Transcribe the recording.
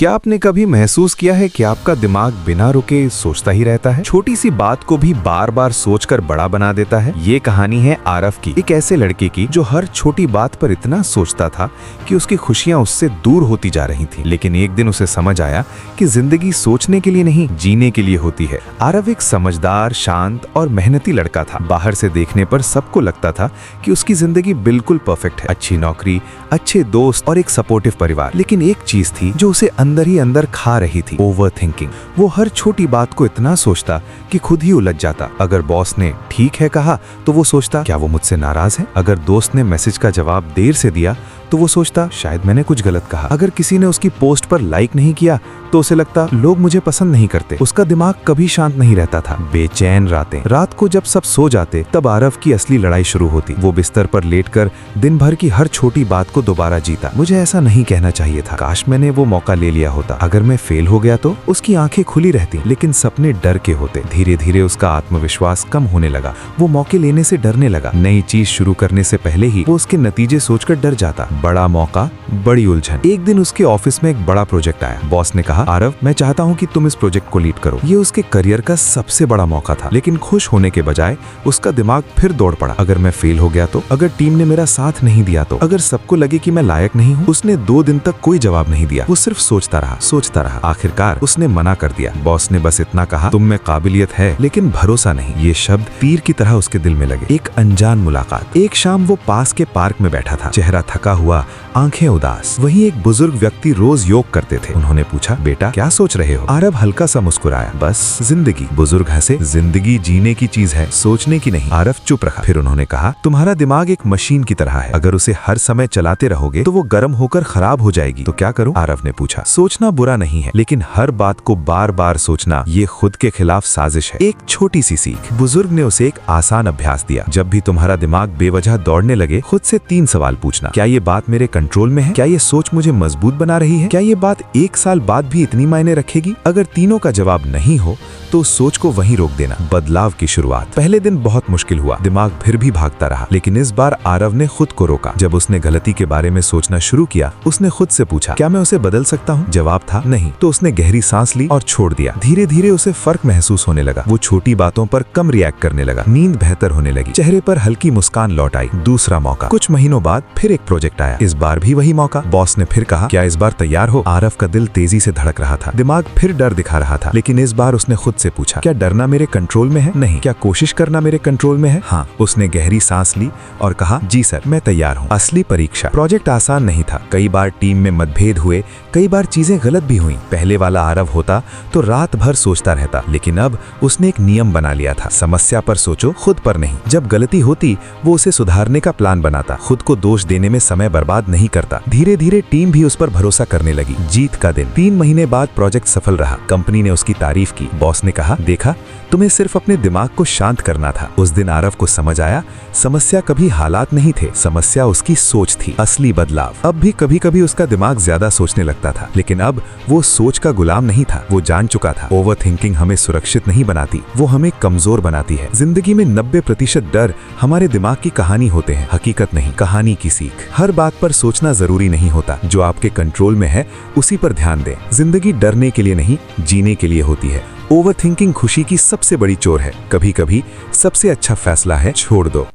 क्या आपने कभी महसूस किया है कि आपका दिमाग बिना रुके सोचता ही रहता है, छोटी सी बात को भी बार बार सोचकर बड़ा बना देता है। ये कहानी है आरव की, एक ऐसे लड़के की जो हर छोटी बात पर इतना सोचता था कि उसकी खुशियां उससे दूर होती जा रही थी। लेकिन एक दिन उसे समझ आया कि जिंदगी सोचने के लिए नहीं, जीने के लिए होती है। आरव एक समझदार, शांत और मेहनती लड़का था। बाहर से देखने पर सबको लगता था कि उसकी जिंदगी बिल्कुल परफेक्ट है, अच्छी नौकरी, अच्छे दोस्त और एक सपोर्टिव परिवार। लेकिन एक चीज थी जो उसे अंदर ही अंदर खा रही थी, ओवर थिंकिंग। वो हर छोटी बात को इतना सोचता कि खुद ही उलझ जाता। अगर बॉस ने ठीक है कहा तो वो सोचता क्या वो मुझसे नाराज है। अगर दोस्त ने मैसेज का जवाब देर से दिया तो वो सोचता शायद मैंने कुछ गलत कहा। अगर किसी ने उसकी पोस्ट पर लाइक नहीं किया तो उसे लगता लोग मुझे पसंद नहीं करते। उसका दिमाग कभी शांत नहीं रहता था। बेचैन रातें। रात को जब सब सो जाते तब आरव की असली लड़ाई शुरू होती। वो बिस्तर पर लेटकर दिन भर की हर छोटी बात को दोबारा जीता। मुझे ऐसा नहीं कहना चाहिए था, काश मैंने वो मौका ले लिया होता। अगर मैं फेल हो गया तो। उसकी आंखें खुली रहती लेकिन सपने डर के होते। धीरे धीरे उसका आत्मविश्वास कम होने लगा। वो मौके लेने से डरने लगा। नई चीज शुरू करने से पहले ही वो उसके नतीजे सोचकर डर जाता। बड़ा मौका, बड़ी उलझन। एक दिन उसके ऑफिस में एक बड़ा प्रोजेक्ट आया। बॉस ने कहा, आरव मैं चाहता हूं कि तुम इस प्रोजेक्ट को लीड करो। ये उसके करियर का सबसे बड़ा मौका था। लेकिन खुश होने के बजाय उसका दिमाग फिर दौड़ पड़ा। अगर मैं फेल हो गया तो, अगर टीम ने मेरा साथ नहीं दिया तो, अगर सबको लगे कि मैं लायक नहीं हूँ। उसने 2 दिन तक कोई जवाब नहीं दिया। वो सिर्फ सोचता रहा। आखिरकार उसने मना कर दिया। बॉस ने बस इतना कहा, तुम में काबिलियत है लेकिन भरोसा नहीं। ये शब्द तीर की तरह उसके दिल में लगे। एक अनजान मुलाकात। एक शाम वो पास के पार्क में बैठा था, चेहरा थका हुआ, आंखें उदास। वहीं एक बुजुर्ग व्यक्ति रोज योग करते थे। उन्होंने पूछा, बेटा क्या सोच रहे हो? आरव हल्का सा मुस्कुराया, बस जिंदगी। बुजुर्ग हंसे, जिंदगी जीने की चीज है, सोचने की नहीं। आरव चुप रहा। फिर उन्होंने कहा, तुम्हारा दिमाग एक मशीन की तरह है। अगर उसे हर समय चलाते रहोगे तो वो गर्म होकर खराब हो जाएगी। तो क्या करूं? आरव ने पूछा। सोचना बुरा नहीं है, लेकिन हर बात को बार बार सोचना ये खुद के खिलाफ साजिश है। एक छोटी सी सीख। बुजुर्ग ने उसे एक आसान अभ्यास दिया। जब भी तुम्हारा दिमाग बेवजह दौड़ने लगे, खुद से 3 सवाल पूछना। क्या ये बात मेरे कंट्रोल में है? क्या ये सोच मुझे मजबूत बना रही है? क्या ये बात 1 साल बाद भी इतनी मायने रखेगी? अगर तीनों का जवाब नहीं हो तो सोच को वहीं रोक देना। बदलाव की शुरुआत। पहले दिन बहुत मुश्किल हुआ। दिमाग फिर भी भागता रहा। लेकिन इस बार आरव ने खुद को रोका। जब उसने गलती के बारे में सोचना शुरू किया, उसने खुद से पूछा, क्या मैं उसे बदल सकता हूँ? जवाब था नहीं। तो उसने गहरी सांस ली और छोड़ दिया। धीरे धीरे उसे फर्क महसूस होने लगा। वो छोटी बातों पर कम रिएक्ट करने लगा। नींद बेहतर होने लगी। चेहरे पर हल्की मुस्कान लौट आई। दूसरा मौका। कुछ महीनों बाद फिर एक प्रोजेक्ट आया। इस बार भी वही मौका। बॉस ने फिर कहा, क्या इस बार तैयार हो? आरव का दिल तेजी से धड़क रहा था। दिमाग फिर डर दिखा रहा था। लेकिन इस बार उसने खुद से पूछा, क्या डरना मेरे कंट्रोल में है? नहीं। क्या कोशिश करना मेरे कंट्रोल में है? हाँ। उसने गहरी सांस ली और कहा, जी सर, मैं तैयार हूँ। असली परीक्षा। प्रोजेक्ट आसान नहीं था। कई बार टीम में मतभेद हुए, कई बार चीजें गलत भी हुई। पहले वाला आरव होता तो रात भर सोचता रहता। लेकिन अब उसने एक नियम बना लिया था, समस्या पर सोचो, खुद पर नहीं। जब गलती होती वो उसे सुधारने का प्लान बनाता। खुद को दोष देने में समय बर्बाद नहीं करता। धीरे धीरे टीम भी उस पर भरोसा करने लगी। जीत का दिन। 3 महीने बाद प्रोजेक्ट सफल रहा। कंपनी ने उसकी तारीफ की। बॉस ने कहा, देखा, तुम्हें सिर्फ अपने दिमाग को शांत करना था। उस दिन आरव को समझ आया, समस्या कभी हालात नहीं थे, समस्या उसकी सोच थी। असली बदलाव। अब भी कभी कभी उसका दिमाग ज्यादा सोचने लगता था, लेकिन अब वो सोच का गुलाम नहीं था। वो जान चुका था, ओवर थिंकिंग हमें सुरक्षित नहीं बनाती, वो हमें कमजोर बनाती है। जिंदगी में 90% डर हमारे दिमाग की कहानी होते हैं, हकीकत नहीं, कहानी की सीख। हर बात पर सोचना जरूरी नहीं होता। जो आपके कंट्रोल में है उसी पर ध्यान दें। जिंदगी डरने के लिए नहीं, जीने के लिए होती है। ओवर थिंकिंग खुशी की सबसे बड़ी चोर है। कभी कभी सबसे अच्छा फैसला है छोड़ दो।